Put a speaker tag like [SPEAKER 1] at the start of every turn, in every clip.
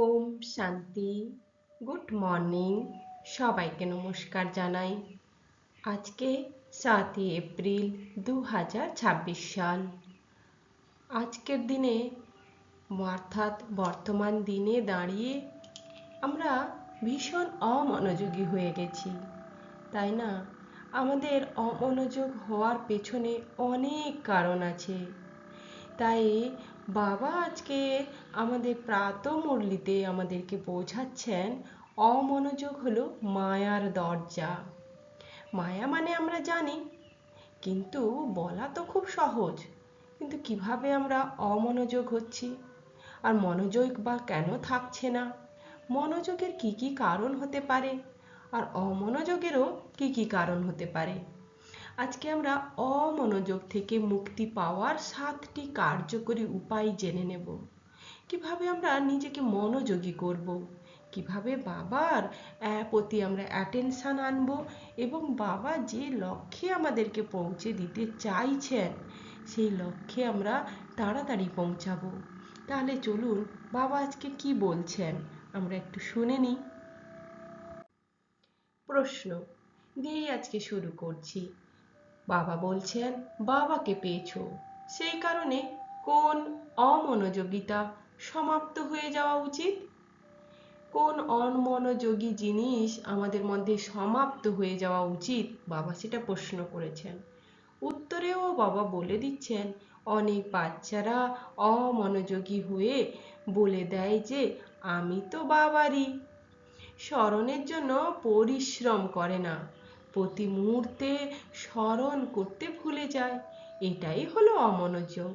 [SPEAKER 1] ওম শান্তি। Good morning. সবাইকে নমস্কার জানাই। আজকে 7ই এপ্রিল 2026 সাল। আজকের দিনে অর্থাৎ বর্তমান দিনে দাঁড়িয়ে আমরা ভীষণ অমনোযোগী হয়ে গেছি, তাই না? আমাদের অমনোযোগ হওয়ার পেছনে অনেক কারণ আছে। তাই বাবা আজকে আমাদের প্রাতঃমুরলিতে আমাদেরকে বোঝাচ্ছেন অমনোযোগ হলো মায়ার দরজা। মায়া মানে আমরা জানি, কিন্তু বলা তো খুব সহজ। কিন্তু কিভাবে আমরা অমনোযোগ হচ্ছি, আর মনোযোগ বা কেন থাকছে না, মনোযোগের কি কি কারণ হতে পারে, আর অমনোযোগেরও কি কি কারণ হতে পারে। আজকে আমরা অমনোযোগ থেকে মুক্তি পাওয়ার 7টি কার্যকরী উপায় জেনে নেব। কিভাবে আমরা নিজেকে মনোযোগী করব, কিভাবে বাবার প্রতি আমরা অ্যাটেনশন আনব, এবং বাবা যে লক্ষ্যে আমাদেরকে পৌঁছে দিতে চাইছেন সেই লক্ষ্যে আমরা তাড়াতাড়ি পৌঁছাবো। তাহলে চলুন বাবা আজকে কি বলছেন আমরা একটু শুনে নিই। প্রশ্ন দিয়েই আজকে শুরু করছি। বাবা বলছেন বাবাকে পেয়েছো, সেই কারণে কোন অমনোযোগিতা সমাপ্ত হয়ে যাওয়া উচিত? কোন অমনোযোগী জিনিস আমাদের মধ্যে সমাপ্ত হয়ে যাওয়া উচিত, বাবা সেটা প্রশ্ন করেছেন। উত্তরেও বাবা বলে দিচ্ছেন অনেক বাচ্চারা অমনোযোগী হয়ে বলে দেয় যে আমি তো বাবারই। স্মরণের জন্য পরিশ্রম করে না, প্রতি মুহূর্তে স্মরণ করতে ভুলে যায়। এটাই হলো অমনোযোগ।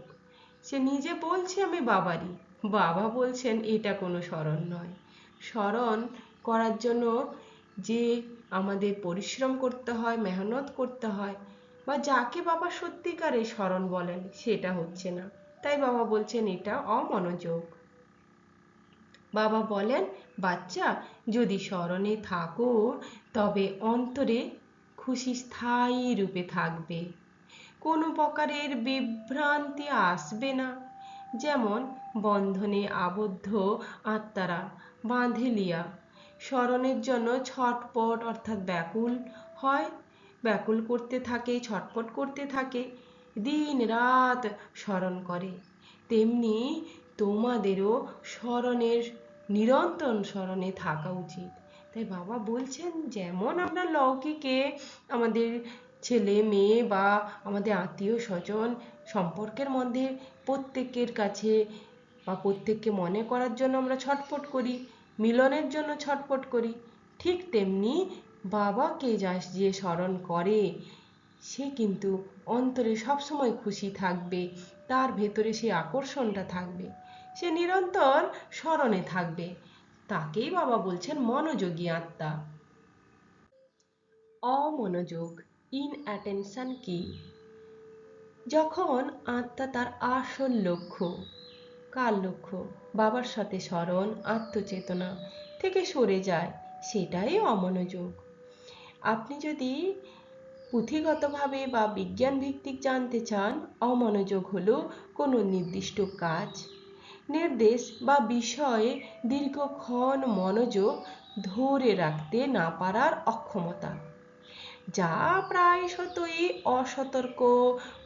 [SPEAKER 1] সে নিজে বলছে আমি বাবারই, বাবা বলছেন এটা কোনো স্মরণ নয়। স্মরণ করার জন্য যে আমাদের পরিশ্রম করতে হয়, মেহনত করতে হয়, বা যাকে বাবা সত্যিকারে স্মরণ বলেন সেটা হচ্ছে না। তাই বাবা বলছেন এটা অমনোযোগ। বাবা বলেন বাচ্চা যদি স্মরণে থাকো তবে অন্তরে খুশি স্থায়ী রূপে থাকবে, কোনো প্রকারের বিভ্রান্তি আসবে না। যেমন বন্ধনে আবদ্ধ আত্মারা বাঁধেলিয়া স্মরণের জন্য ছটপট অর্থাৎ ব্যাকুল হয়, ব্যাকুল করতে থাকে, ছটপট করতে থাকে, দিন রাত স্মরণ করে, তেমনি তোমাদেরও স্মরণের নিরন্তর স্মরণে থাকা উচিত। তাই বাবা বলছেন যেমন আমরা লৌকিকে আমাদের ছেলে মেয়ে বা আমাদের আত্মীয় স্বজন সম্পর্কের মধ্যে প্রত্যেকের কাছে বা প্রত্যেককে মনে করার জন্য আমরা ছটফট করি, মিলনের জন্য ছটফট করি, ঠিক তেমনি বাবাকে যে স্মরণ করে সে কিন্তু অন্তরে সবসময় খুশি থাকবে, তার ভেতরে সেই আকর্ষণটা থাকবে, সে নিরন্তর স্মরণে থাকবে। তাকেই বাবা বলছেন মনোযোগী আত্মা। অমনোযোগ ইনঅ্যাটেনশন কি? যখন আত্মা তার আসল লক্ষ্য, কার লক্ষ্য, বাবার সাথে স্মরণ আত্মচেতনা থেকে সরে যায়, সেটাই অমনোযোগ। আপনি যদি পুঁথিগতভাবে বা বিজ্ঞান ভিত্তিক জানতে চান, অমনোযোগ হলো কোনো নির্দিষ্ট কাজ, নির্দেশ বা বিষয়ে দীর্ঘক্ষণ মনোযোগ ধরে রাখতে না পারার অক্ষমতা, যা প্রায়শই অসতর্ক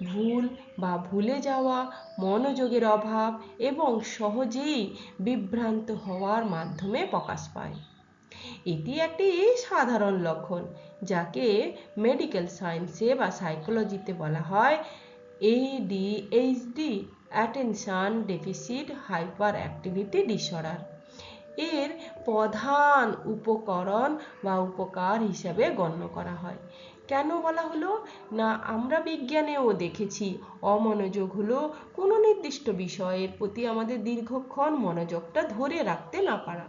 [SPEAKER 1] ভুল বা ভুলে যাওয়া, মনোযোগের অভাব এবং সহজেই বিভ্রান্ত হওয়ার মাধ্যমে প্রকাশ পায়। এটি একটি সাধারণ লক্ষণ, যাকে মেডিকেল সায়েন্সে বা সাইকোলজিতে বলা হয় ADHD, attention deficit hyper activity disorder. এর প্রধান উপকরণ বা উপকার হিসাবে গণ্য করা হয়। কেন বলা হলো না, আমরা বিজ্ঞানেও দেখেছি অমনোযোগ হলো কোনো নির্দিষ্ট বিষয়ের প্রতি আমাদের দীর্ঘক্ষণ মনোযোগটা ধরে রাখতে না পারা।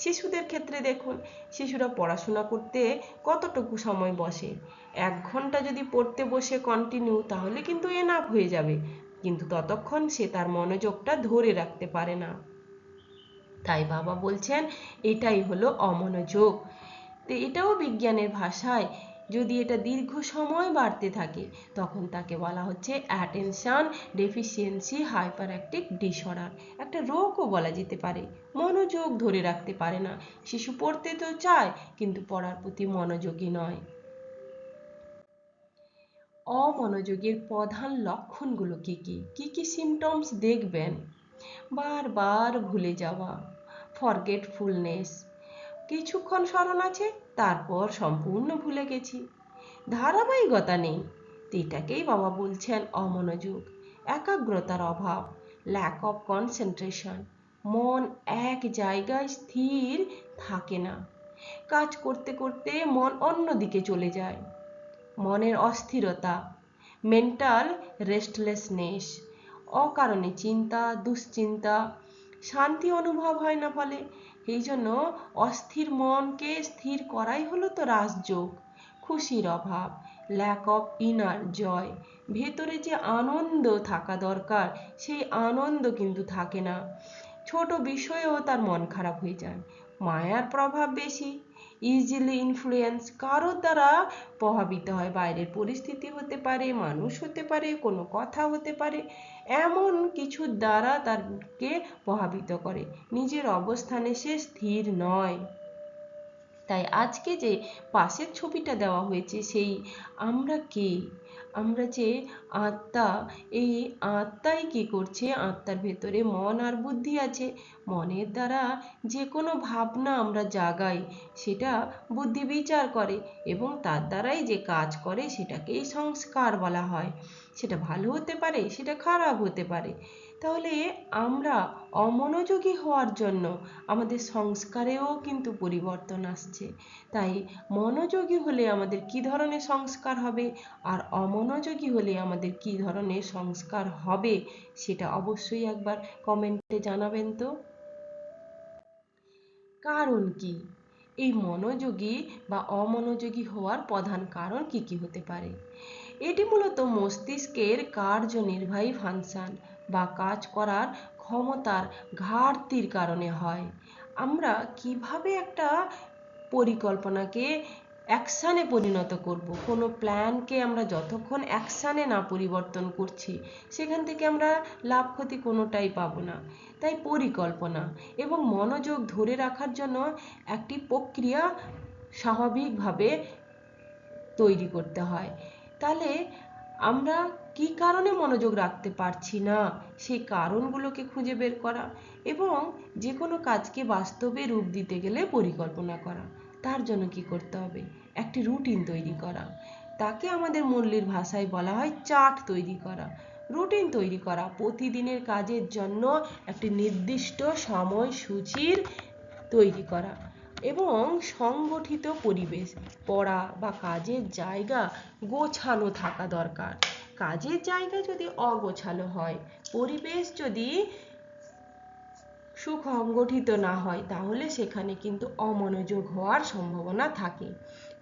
[SPEAKER 1] শিশুদের ক্ষেত্রে দেখুন, শিশুরা পড়াশোনা করতে কতটুকু সময় বসে, 1 ঘন্টা যদি পড়তে বসে কন্টিনিউ তাহলে কিন্তু এনাফ হয়ে যাবে, কিন্তু ততক্ষণ সে তার মনোযোগটা ধরে রাখতে পারে না। তাই বাবা বলছেন এটাই হলো অমনোযোগ। তো এটাও বিজ্ঞানের ভাষায় যদি এটা দীর্ঘ সময় বাড়তে থাকে তখন তাকে বলা হচ্ছে attention deficiency hyper active disorder. একটা রোগও বলা যেতে পারে। মনোযোগ ধরে রাখতে পারে না। শিশু পড়তে তো চায় কিন্তু পড়ার প্রতি মনোযোগী নয়। অমনোযোগের প্রধান লক্ষণগুলো কি কি? কি কি সিমটমস দেখবেন? বারবার ভুলে যাওয়া, ফরগেটফুলনেস, কিছুক্ষণ স্মরণ আছে তারপর সম্পূর্ণ ভুলে গেছি, ধারাবাহিকতা নেই, এটাকেই বাবা বলছেন অমনোযোগ। একাগ্রতার অভাব, ল্যাক অফ কনসেন্ট্রেশন, মন এক জায়গায় স্থির থাকে না, কাজ করতে করতে মন অন্যদিকে চলে যায়, মনের অস্থিরতা, মেন্টাল রেস্টলেসনেস, অকারণে চিন্তা দুশ্চিন্তা, শান্তি অনুভব হয় না ফলে। এই জন্য অস্থির মনকে স্থির করাই হলো তো রাজযোগ। খুশির অভাব, ল্যাক অফ ইনার জয়, ভেতরে যে আনন্দ থাকা দরকার সেই আনন্দ কিন্তু থাকে না, ছোট বিষয়েও তার মন খারাপ হয়ে যায়। মায়ার প্রভাব বেশি, ইজিলি ইনফ্লুয়েন্স, কারোর দ্বারা প্রভাবিত হয়, বাইরের পরিস্থিতি হতে পারে, মানুষ হতে পারে, কোনো কথা হতে পারে, এমন কিছুর দ্বারা তাকে প্রভাবিত করে, নিজের অবস্থানে সে স্থির নয়। তাই আজকে যে পাশের ছবিটা দেওয়া হয়েছে সেই আমরা কে, আমরা যে আত্মা, এই আত্মাই কি করছে, আত্মার ভেতরে মন আর বুদ্ধি আছে, মনের দ্বারা যে কোনো ভাবনা আমরা জাগাই সেটা বুদ্ধি বিচার করে এবং তার দ্বারাই যে কাজ করে সেটাকেই সংস্কার বলা হয়। সেটা ভালো হতে পারে, সেটা খারাপ হতে পারে। তাহলে আমরা অমনোযোগী হওয়ার জন্য আমাদের সংস্কারেও কিন্তু পরিবর্তন আসছে। তাই মনোযোগী হলে আমাদের কি ধরনের সংস্কার হবে আর অমনোযোগী হলে আমাদের কি ধরনের সংস্কার হবে সেটা অবশ্যই একবার কমেন্টে জানাবেন তো। কারণ কি, এই মনোযোগী বা অমনোযোগী হওয়ার প্রধান কারণ কি কি হতে পারে? এটি মূলত মস্তিষ্কের কার্যনির্বাহী ফাংশন বা কাজ করার ক্ষমতার ঘাটতির কারণে হয়। আমরা কিভাবে একটা পরিকল্পনাকে অ্যাকশানে পরিণত করব, কোনো প্ল্যানকে আমরা যতক্ষণ অ্যাকশানে না পরিবর্তন করছি সেখান থেকে আমরা লাভ ক্ষতি কোনোটাই পাবো না। তাই পরিকল্পনা এবং মনোযোগ ধরে রাখার জন্য একটি প্রক্রিয়া স্বাভাবিকভাবে তৈরি করতে হয়। তাহলে আমরা কি কারণে মনোযোগ রাখতে পারছি না সেই কারণগুলোকে খুঁজে বের করা এবং যে কোনো কাজকে বাস্তবে রূপ দিতে গেলে পরিকল্পনা করা। তার জন্য কি করতে হবে? একটি রুটিন তৈরি করা, তাকে আমাদের মূল্যের ভাষায় বলা হয় চার্ট তৈরি করা। রুটিন তৈরি করা, প্রতিদিনের কাজের জন্য একটি নির্দিষ্ট সময়সূচির তৈরি করা এবং সংগঠিত পরিবেশ, পড়া বা কাজের জায়গা গোছানো থাকা দরকার। কাজের জায়গা যদি অগোছালো হয়, পরিবেশ যদি সুসংগঠিত না হয় তাহলে সেখানে কিন্তু অমনোযোগ হওয়ার সম্ভাবনা থাকে।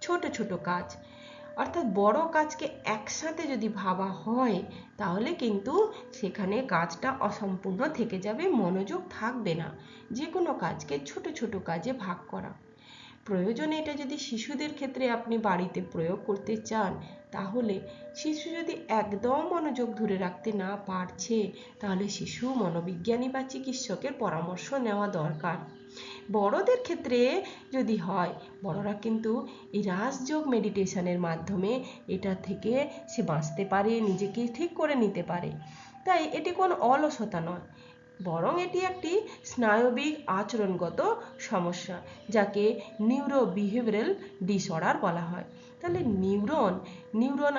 [SPEAKER 1] ছোট ছোট কাজ, অর্থাৎ বড় কাজকে একসাথে যদি ভাবা হয় তাহলে কিন্তু সেখানে কাজটা অসম্পূর্ণ থেকে যাবে, মনোযোগ থাকবে না। যে কোনো কাজকে ছোট ছোট কাজে ভাগ করা। প্রয়োজনে এটা যদি শিশুদের ক্ষেত্রে আপনি বাড়িতে প্রয়োগ করতে চান তাহলে শিশু যদি একদম মনোযোগ ধরে রাখতে না পারছে তাহলে শিশু মনোবিজ্ঞানী বা চিকিৎসকের পরামর্শ নেওয়া দরকার। বড়দের ক্ষেত্রে যদি হয়, বড়রা কিন্তু এই রাজযোগ মেডিটেশনের মাধ্যমে এটা থেকে সে বাঁচতে পারে, নিজেকে ঠিক করে নিতে পারে। তাই এটি কোনো অলসতা নয়, বরং এটি একটি স্নায়বিক আচরণগত সমস্যা যাকে নিউরো বিহেভিয়ারাল ডিসঅর্ডার বলা হয়। তাহলে নিউরন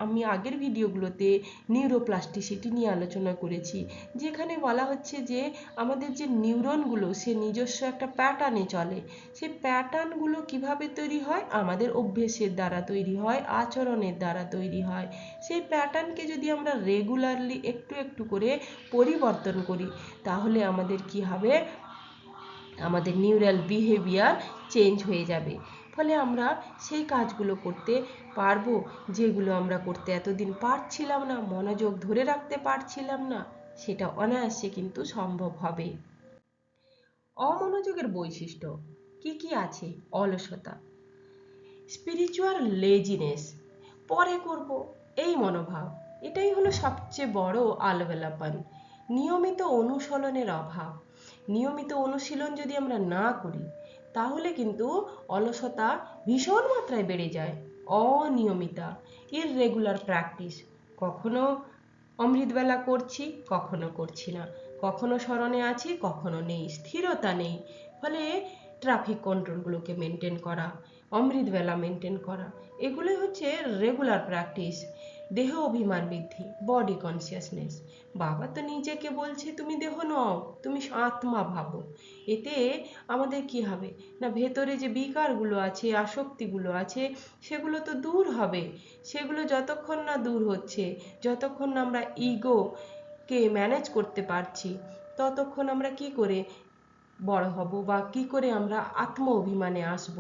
[SPEAKER 1] আমি আগের ভিডিওগুলোতে নিউরোপ্লাস্টিসিটি নিয়ে আলোচনা করেছি, যেখানে বলা হচ্ছে যে আমাদের যে নিউরনগুলো সে নিজস্ব একটা প্যাটার্নে চলে। সেই প্যাটার্নগুলো কিভাবে তৈরি হয়? আমাদের অভ্যেসের দ্বারা তৈরি হয়, আচরণের দ্বারা তৈরি হয়। সেই প্যাটার্নকে যদি আমরা রেগুলারলি একটু একটু করে পরিবর্তন করি তাহলে আমাদের কি হবে? আমাদের নিউরাল বিহেভিয়ার চেঞ্জ হয়ে যাবে। ফলে আমরা সেই কাজগুলো করতে পারবো যেগুলো আমরা করতে এতদিন পারছিলাম না, মনোযোগ ধরে রাখতে পারছিলাম না, সেটা অনায়াসে কিন্তু সম্ভব হবে। অমনোযোগের বৈশিষ্ট্য কি কি আছে? অলসতা, স্পিরিচুয়াল লেজিনেস, পরে করব, এই মনোভাব, এটাই হলো সবচেয়ে বড় আলবেলাপন। নিয়মিত অনুশীলনের অভাব। নিয়মিত অনুশীলন যদি আমরা না করি তাহলে কিন্তু অলসতা ভীষণ মাত্রায় বেড়ে যায়। অনিয়মিতা, ইররেগুলার প্র্যাকটিস, কখনো অমৃতবেলা করছি, কখনো করছি না, কখনো স্মরণে আছি, কখনো নেই, স্থিরতা নেই। ফলে ট্রাফিক কন্ট্রোলগুলোকে মেনটেন করা, অমৃতবেলা মেনটেন করা, এগুলোই হচ্ছে রেগুলার প্র্যাকটিস। দেহ অভিমান বৃদ্ধি, বডি কনসিয়াসনেস। বাবা তো নিজেকে বলছে তুমি দেহ নও, তুমি আত্মা ভাবো। এতে আমাদের কি হবে না, ভেতরে যে বিকারগুলো আছে, আসক্তিগুলো আছে, সেগুলো তো দূর হবে। সেগুলো যতক্ষণ না দূর হচ্ছে, যতক্ষণ না আমরা ইগোকে ম্যানেজ করতে পারছি, ততক্ষণ আমরা কি করে বড় হব বা কি করে আমরা আত্ম অভিমানে আসব।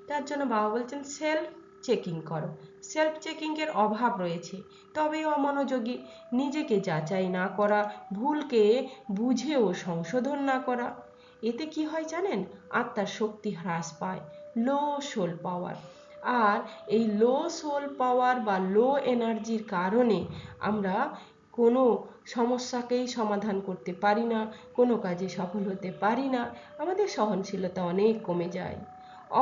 [SPEAKER 1] তার জন্য বাবা বলছেন সেলফ চেকিং করো। সেলফ চেকিং এর অভাব রয়েছে, তবে অমনোযোগী, নিজেকে যাচাই না করা, ভুলকে বুঝেও সংশোধন না করা। এতে কি হয় জানেন, আত্মার শক্তি হ্রাস পায়, লো সোল পাওয়ার। আর এই লো সোল পাওয়ার বা লো এনার্জির কারণে আমরা কোনো সমস্যাকেই সমাধান করতে পারি না, কোনো কাজে সফল হতে পারি না, আমাদের সহনশীলতা অনেক কমে যায়।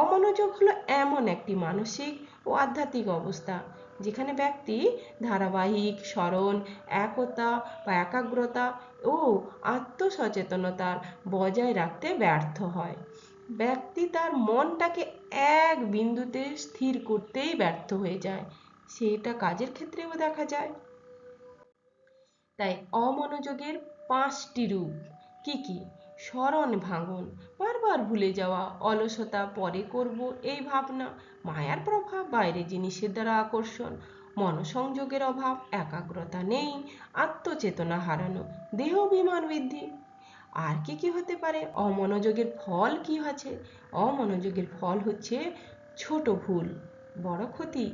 [SPEAKER 1] অমনোযোগ হলো এমন একটি মানসিক ও আধ্যাত্মিক অবস্থা যেখানে ব্যক্তি ধারাবাহিক স্মরণ, একতা বা একাগ্রতা ও আত্মসচেতনতার বজায় রাখতে ব্যর্থ হয়। ব্যক্তি তার মনটাকে এক বিন্দুতে স্থির করতেই ব্যর্থ হয়ে যায়। সেটা কাজের ক্ষেত্রেও দেখা যায়। তাই অমনোযোগের 5টি রূপ কি কি? স্মরণ ভাঙন, বারবার ভুলে যাওয়া, অলসতা, পরে করব এই ভাবনা, মায়ার প্রভাব, বাইরে জিনিসের দ্বারা আকর্ষণ, মনসংযোগের অভাব, একাগ্রতা নেই, আত্মচেতনা হারানো, দেহ অভিমান বৃদ্ধি। আর কি কি হতে পারে? অমনোযোগের ফল কি আছে? অমনোযোগের ফল হচ্ছে ছোট ভুল বড় ক্ষতি।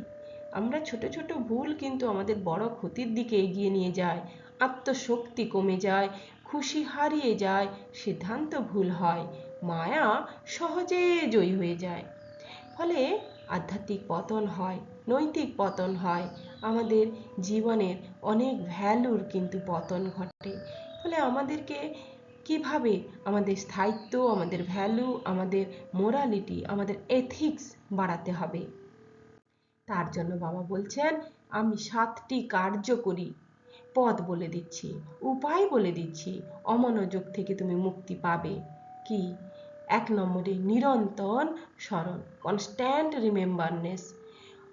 [SPEAKER 1] আমরা ছোট ছোট ভুল কিন্তু আমাদের বড় ক্ষতির দিকে এগিয়ে নিয়ে যায়। আত্মশক্তি কমে যায়, খুশি হারিয়ে যায়, সিদ্ধান্ত ভুল হয়, মায়া সহজে জয়ী হয়ে যায়। ফলে আধ্যাত্মিক পতন হয়, নৈতিক পতন হয়, আমাদের জীবনের অনেক ভ্যালুর কিন্তু পতন ঘটে। ফলে আমাদেরকে কিভাবে আমাদের স্থায়িত্ব, আমাদের ভ্যালু, আমাদের মোরালিটি, আমাদের এথিক্স বাড়াতে হবে, তার জন্য বাবা বলছেন আমি 7টি কার্যকরী পথ বলে দিচ্ছি, উপায় বলে দিচ্ছি, অমনোযোগ থেকে তুমি মুক্তি পাবে। কি? 1 নম্বরে নিরন্তর স্মরণ, কনস্ট্যান্ট রিমেম্বারনেস।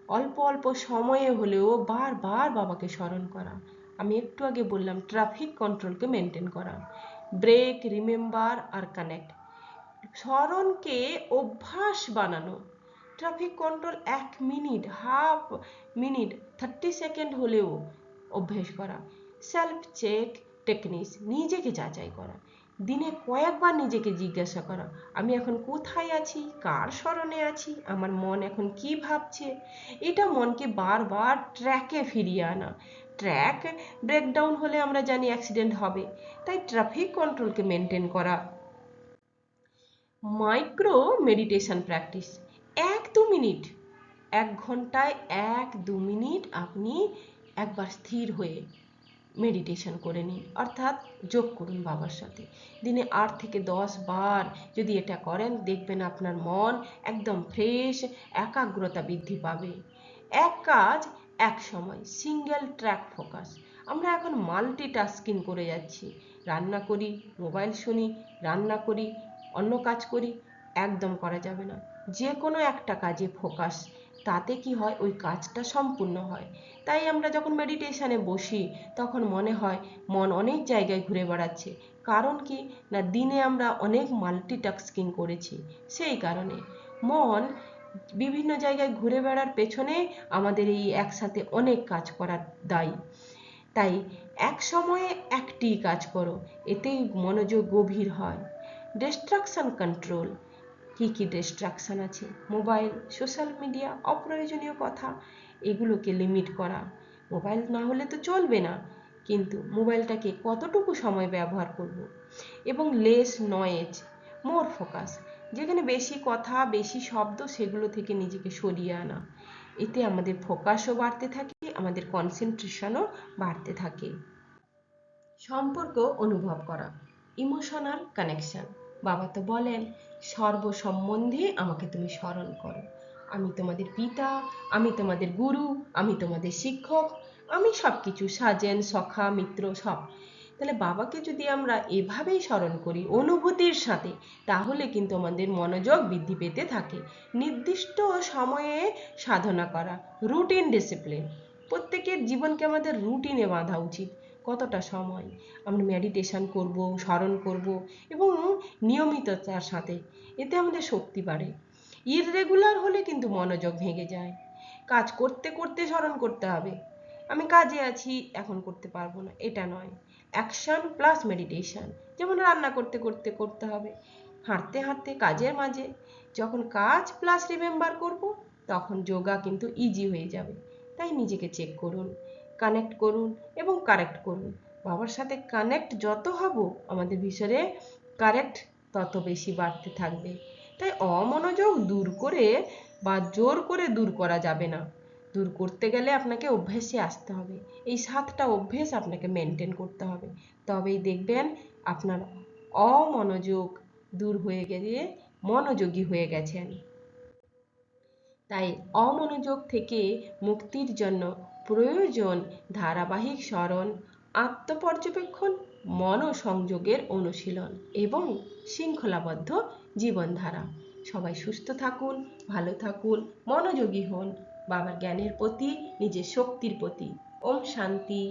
[SPEAKER 1] অল্প অল্প সময়ে হলেও বারবার বাবাকে স্মরণ করা। আমি একটু আগে বললাম ট্রাফিক কন্ট্রোলকে মেনটেন করা। ব্রেক, রিমেম্বার আর কানেক্ট, স্মরণকে অভ্যাস বানানো। Traffic control 1 minute, half minute, 30 second হলেও অভ্যেস করা। সেলফ চেক টেকনিক্স, নিজেকে যাচাই করা। দিনে কয়েকবার নিজেকে জিজ্ঞাসা করা আমি এখন কোথায় আছি, কার স্মরণে আছি, আমার মন এখন কি ভাবছে। এটা মনকে বারবার ট্র্যাকে ফিরিয়ে আনা। ট্র্যাক ব্রেকডাউন হলে আমরা জানি অ্যাক্সিডেন্ট হবে। তাই ট্রাফিক কন্ট্রোলকে মেনটেন করা। মাইক্রো মেডিটেশন প্র্যাকটিস, 1-2 মিনিট, 1 ঘন্টায় 1-2 মিনিট আপনি একবার স্থির হয়ে মেডিটেশন করে নিন, অর্থাৎ যোগ করুন বাবার সাথে। দিনে 8 থেকে 10 বার যদি এটা করেন দেখবেন আপনার মন একদম ফ্রেশ, একাগ্রতা বৃদ্ধি পাবে। এক কাজ এক সময়, সিঙ্গেল ট্র্যাক ফোকাস। আমরা এখন মাল্টিটাস্কিং করে যাচ্ছি, রান্না করি, মোবাইল শুনি, রান্না করি, অন্য কাজ করি, একদম করা যাবে না। যে কোনো একটা কাজে ফোকাস, তাতে কি হয় ওই কাজটা সম্পূর্ণ হয়। তাই আমরা যখন মেডিটেশনে বসি তখন মনে হয় মন অনেক জায়গায় ঘুরে বেড়াচ্ছে। কারণ কি না, দিনে আমরা অনেক মাল্টিটাস্কিং করেছি, সেই কারণে মন বিভিন্ন জায়গায় ঘুরে বেড়ার পেছনে আমাদের এই একসাথে অনেক কাজ করার দায়ী। তাই এক সময়ে একটি কাজ করো, এতেই মনোযোগ গভীর হয়। ডিস্ট্রাকশন কন্ট্রোল, কি কি ডিস্ট্রাকশন আছে? মোবাইল, সোশ্যাল মিডিয়া, অপ্রয়োজনীয় কথা, এগুলোকে লিমিট করা। মোবাইল না হলে তো চলবে না, কিন্তু মোবাইলটাকে কতটুকু সময় ব্যবহার করব। এবং লেস নয়েজ, মোর ফোকাস, যেখানে বেশি কথা, বেশি শব্দ, সেগুলো থেকে নিজেকে সরিয়ে আনা। এতে আমাদের ফোকাসও বাড়তে থাকে, আমাদের কনসেন্ট্রেশনও বাড়তে থাকে। সম্পর্ক অনুভব করা, ইমোশনাল কানেকশন। বাবা তো বলেন, সর্বসম্বন্ধে আমাকে তুমি স্মরণ করো। আমি তোমাদের পিতা, আমি তোমাদের গুরু, আমি তোমাদের শিক্ষক, আমি সবকিছু, সাজেন, সখা, মিত্র, সব। তাহলে বাবাকে যদি আমরা এভাবেই স্মরণ করি অনুভূতির সাথে, তাহলে কিন্তু আমাদের মনোযোগ বৃদ্ধি পেতে থাকে। নির্দিষ্ট সময়ে সাধনা করা, রুটিন ডিসিপ্লিন। প্রত্যেকের জীবনকে আমাদের রুটিনে বাঁধা উচিত। কতটা সময় আমরা মেডিটেশন করব, স্মরণ করব এবং নিয়মিততার সাথে, এতে আমাদের শক্তি বাড়ে। ইররেগুলার হলে কিন্তু মনোযোগ ভেঙে যায়। কাজ করতে করতে স্মরণ করতে হবে, আমি কাজে আছি এখন করতে পারবো না, এটা নয়। অ্যাকশন প্লাস মেডিটেশন, যেমন রান্না করতে করতে করতে হবে, হাঁটতে হাঁটতে, কাজের মাঝে। যখন কাজ প্লাস রিমেম্বার করব, তখন যোগা কিন্তু ইজি হয়ে যাবে। তাই নিজেকে চেক করুন, কানেক্ট করুন এবং কারেক্ট করুন। বাবার সাথে কানেক্ট যত হব, আমাদের ভিতরে কারেক্ট তত বেশি বাড়তে থাকবে। তাই অমনোযোগ দূর করে বা জোর করে দূর করা যাবে না। দূর করতে গেলে আপনাকে অভ্যেসে আসতে হবে। এই 7টা অভ্যেস আপনাকে মেনটেন করতে হবে, তবেই দেখবেন আপনার অমনোযোগ দূর হয়ে গিয়ে মনোযোগী হয়ে গেছেন। তাই অমনোযোগ থেকে মুক্তির জন্য প্রয়োজন ধারাবাহিক স্মরণ, আত্মপর্যবেক্ষণ, মনোসংযোগের অনুশীলন এবং শৃঙ্খলাবদ্ধ জীবনধারা। সবাই সুস্থ থাকুন, ভালো থাকুন, মনোযোগী হন বাবার জ্ঞানের প্রতি, নিজের শক্তির প্রতি। ওম শান্তি।